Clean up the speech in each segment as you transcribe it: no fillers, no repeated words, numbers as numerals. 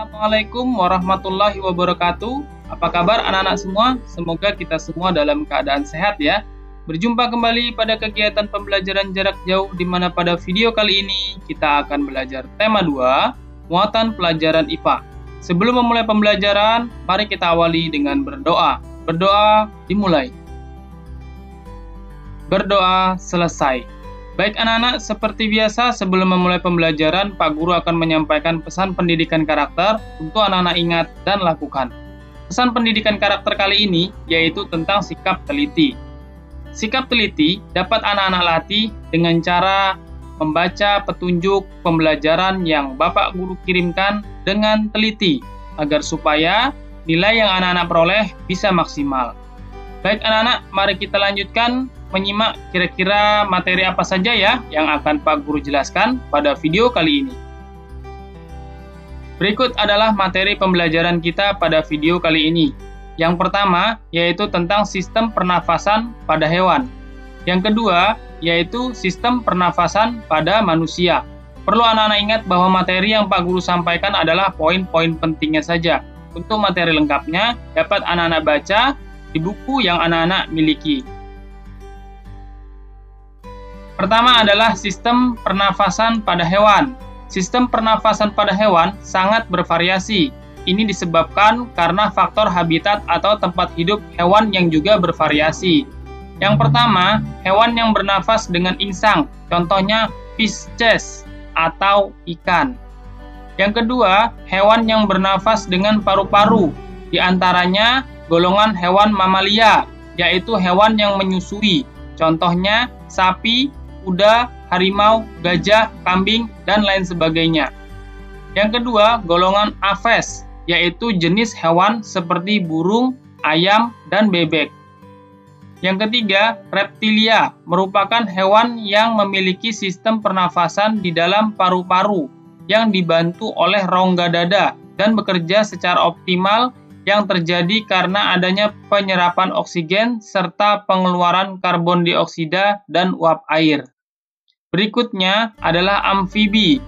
Assalamualaikum warahmatullahi wabarakatuh. Apa kabar anak-anak semua? Semoga kita semua dalam keadaan sehat ya. Berjumpa kembali pada kegiatan pembelajaran jarak jauh, di mana pada video kali ini kita akan belajar tema 2, muatan pelajaran IPA. Sebelum memulai pembelajaran, mari kita awali dengan berdoa. Berdoa dimulai. Berdoa selesai. Baik anak-anak, seperti biasa sebelum memulai pembelajaran, Pak Guru akan menyampaikan pesan pendidikan karakter untuk anak-anak ingat dan lakukan. Pesan pendidikan karakter kali ini yaitu tentang sikap teliti. Sikap teliti dapat anak-anak latih dengan cara membaca petunjuk pembelajaran yang Bapak Guru kirimkan dengan teliti, agar supaya nilai yang anak-anak peroleh bisa maksimal. Baik anak-anak, mari kita lanjutkan menyimak kira-kira materi apa saja ya yang akan Pak Guru jelaskan pada video kali ini. Berikut adalah materi pembelajaran kita pada video kali ini. Yang pertama yaitu tentang sistem pernafasan pada hewan. Yang kedua yaitu sistem pernafasan pada manusia. Perlu anak-anak ingat bahwa materi yang Pak Guru sampaikan adalah poin-poin pentingnya saja. Untuk materi lengkapnya dapat anak-anak baca di buku yang anak-anak miliki. Pertama adalah sistem pernafasan pada hewan. Sistem pernafasan pada hewan sangat bervariasi. Ini disebabkan karena faktor habitat atau tempat hidup hewan yang juga bervariasi. Yang pertama, hewan yang bernafas dengan insang, contohnya Pisces atau ikan. Yang kedua, hewan yang bernafas dengan paru-paru, di antaranya golongan hewan mamalia, yaitu hewan yang menyusui, contohnya sapi, kuda, harimau, gajah, kambing, dan lain sebagainya. Yang kedua, golongan Aves, yaitu jenis hewan seperti burung, ayam, dan bebek. Yang ketiga, reptilia, merupakan hewan yang memiliki sistem pernafasan di dalam paru-paru yang dibantu oleh rongga dada dan bekerja secara optimal yang terjadi karena adanya penyerapan oksigen serta pengeluaran karbon dioksida dan uap air. Berikutnya adalah amfibi,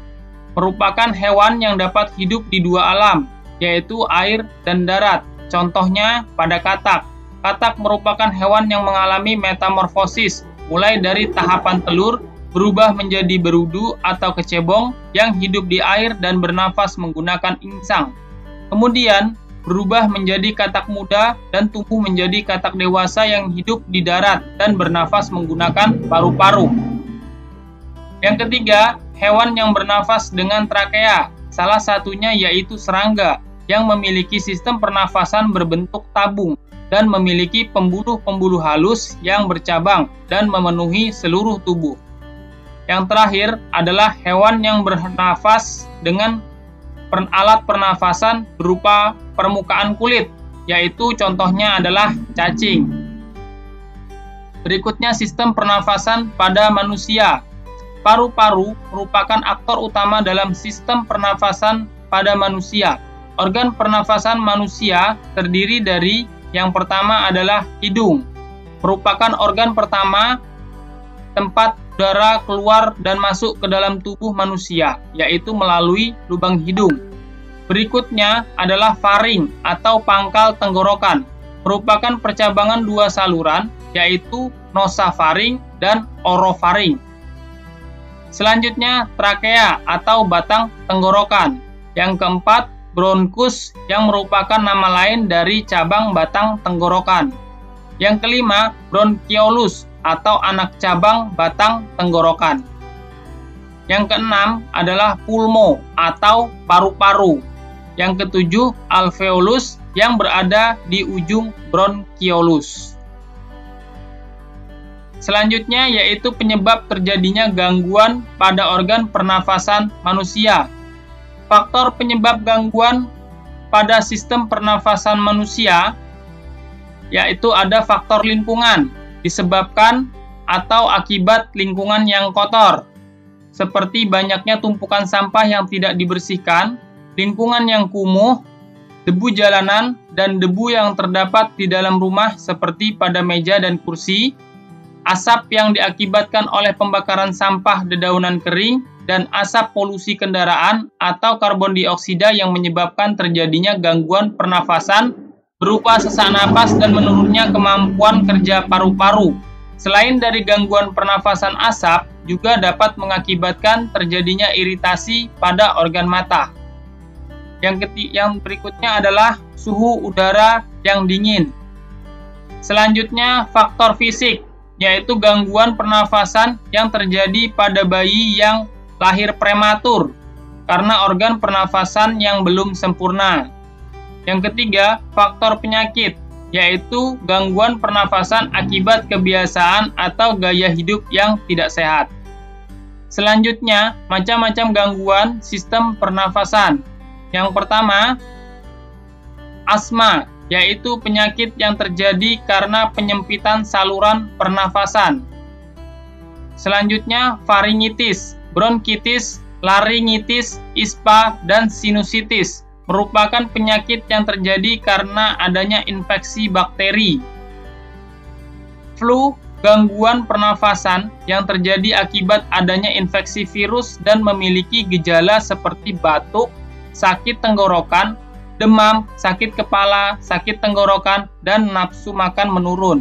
merupakan hewan yang dapat hidup di dua alam, yaitu air dan darat. Contohnya pada katak. Katak merupakan hewan yang mengalami metamorfosis, mulai dari tahapan telur, berubah menjadi berudu atau kecebong yang hidup di air dan bernafas menggunakan insang. Kemudian berubah menjadi katak muda dan tumbuh menjadi katak dewasa yang hidup di darat dan bernafas menggunakan paru-paru. Yang ketiga, hewan yang bernafas dengan trakea. Salah satunya yaitu serangga yang memiliki sistem pernafasan berbentuk tabung dan memiliki pembuluh-pembuluh halus yang bercabang dan memenuhi seluruh tubuh. Yang terakhir adalah hewan yang bernafas dengan alat pernafasan berupa permukaan kulit, yaitu contohnya adalah cacing. Berikutnya sistem pernafasan pada manusia. Paru-paru merupakan aktor utama dalam sistem pernafasan pada manusia. Organ pernafasan manusia terdiri dari yang pertama adalah hidung, merupakan organ pertama tempat udara keluar dan masuk ke dalam tubuh manusia, yaitu melalui lubang hidung. Berikutnya adalah faring atau pangkal tenggorokan, merupakan percabangan dua saluran, yaitu nosofaring dan orofaring. Selanjutnya trakea atau batang tenggorokan. Yang keempat, bronkus yang merupakan nama lain dari cabang batang tenggorokan. Yang kelima, bronchiolus atau anak cabang batang tenggorokan. Yang keenam adalah pulmo atau paru-paru. Yang ketujuh, alveolus yang berada di ujung bronchiolus. Selanjutnya yaitu penyebab terjadinya gangguan pada organ pernafasan manusia. Faktor penyebab gangguan pada sistem pernafasan manusia yaitu ada faktor lingkungan, disebabkan atau akibat lingkungan yang kotor, seperti banyaknya tumpukan sampah yang tidak dibersihkan, lingkungan yang kumuh, debu jalanan, dan debu yang terdapat di dalam rumah seperti pada meja dan kursi, asap yang diakibatkan oleh pembakaran sampah dedaunan kering, dan asap polusi kendaraan atau karbon dioksida yang menyebabkan terjadinya gangguan pernafasan berupa sesak napas dan menurunnya kemampuan kerja paru-paru. Selain dari gangguan pernafasan asap, juga dapat mengakibatkan terjadinya iritasi pada organ mata. Yang berikutnya adalah suhu udara yang dingin. Selanjutnya, faktor fisik, yaitu gangguan pernafasan yang terjadi pada bayi yang lahir prematur karena organ pernafasan yang belum sempurna. Yang ketiga, faktor penyakit, yaitu gangguan pernafasan akibat kebiasaan atau gaya hidup yang tidak sehat. Selanjutnya, macam-macam gangguan sistem pernafasan. Yang pertama, asma, yaitu penyakit yang terjadi karena penyempitan saluran pernafasan. Selanjutnya, faringitis, bronkitis, laringitis, ispa, dan sinusitis merupakan penyakit yang terjadi karena adanya infeksi bakteri. Flu, gangguan pernafasan yang terjadi akibat adanya infeksi virus dan memiliki gejala seperti batuk, sakit tenggorokan, demam, sakit kepala, sakit tenggorokan, dan nafsu makan menurun.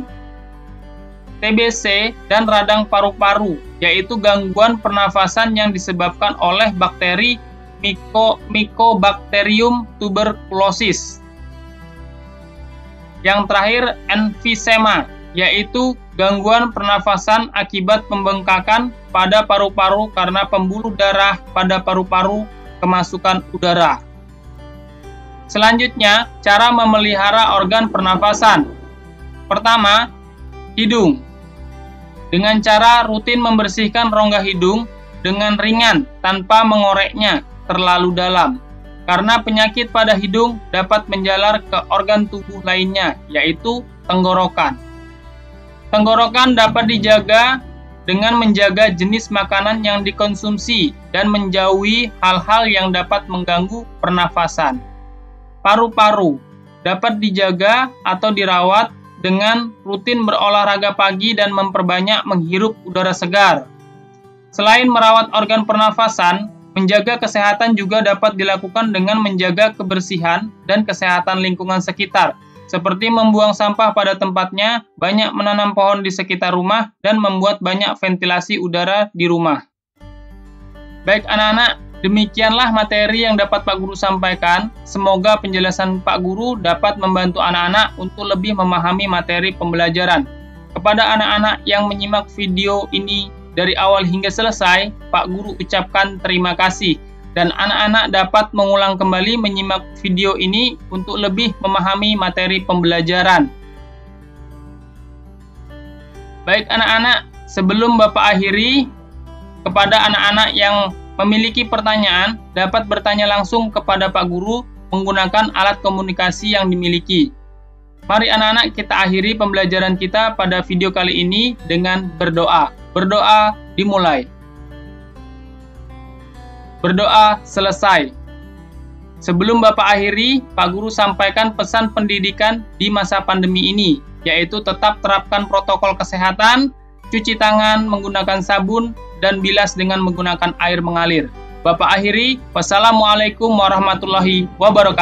TBC dan radang paru-paru, yaitu gangguan pernafasan yang disebabkan oleh bakteri Mycobacterium tuberculosis. Yang terakhir, emfisema, yaitu gangguan pernafasan akibat pembengkakan pada paru-paru karena pembuluh darah pada paru-paru kemasukan udara. Selanjutnya, cara memelihara organ pernafasan. Pertama, hidung. Dengan cara rutin membersihkan rongga hidung dengan ringan tanpa mengoreknya terlalu dalam. Karena penyakit pada hidung dapat menjalar ke organ tubuh lainnya, yaitu tenggorokan. Tenggorokan dapat dijaga dengan menjaga jenis makanan yang dikonsumsi dan menjauhi hal-hal yang dapat mengganggu pernafasan. Paru-paru dapat dijaga atau dirawat dengan rutin berolahraga pagi dan memperbanyak menghirup udara segar. Selain merawat organ pernafasan, menjaga kesehatan juga dapat dilakukan dengan menjaga kebersihan dan kesehatan lingkungan sekitar, seperti membuang sampah pada tempatnya, banyak menanam pohon di sekitar rumah, dan membuat banyak ventilasi udara di rumah. Baik anak-anak, demikianlah materi yang dapat Pak Guru sampaikan. Semoga penjelasan Pak Guru dapat membantu anak-anak untuk lebih memahami materi pembelajaran. Kepada anak-anak yang menyimak video ini dari awal hingga selesai, Pak Guru ucapkan terima kasih. Dan anak-anak dapat mengulang kembali menyimak video ini untuk lebih memahami materi pembelajaran. Baik anak-anak, sebelum Bapak akhiri, kepada anak-anak yang memiliki pertanyaan, dapat bertanya langsung kepada Pak Guru menggunakan alat komunikasi yang dimiliki. Mari anak-anak kita akhiri pembelajaran kita pada video kali ini dengan berdoa. Berdoa dimulai. Berdoa selesai. Sebelum Bapak akhiri, Pak Guru sampaikan pesan pendidikan di masa pandemi ini, yaitu tetap terapkan protokol kesehatan, cuci tangan menggunakan sabun, dan bilas dengan menggunakan air mengalir. Bapak akhiri, wassalamualaikum warahmatullahi wabarakatuh.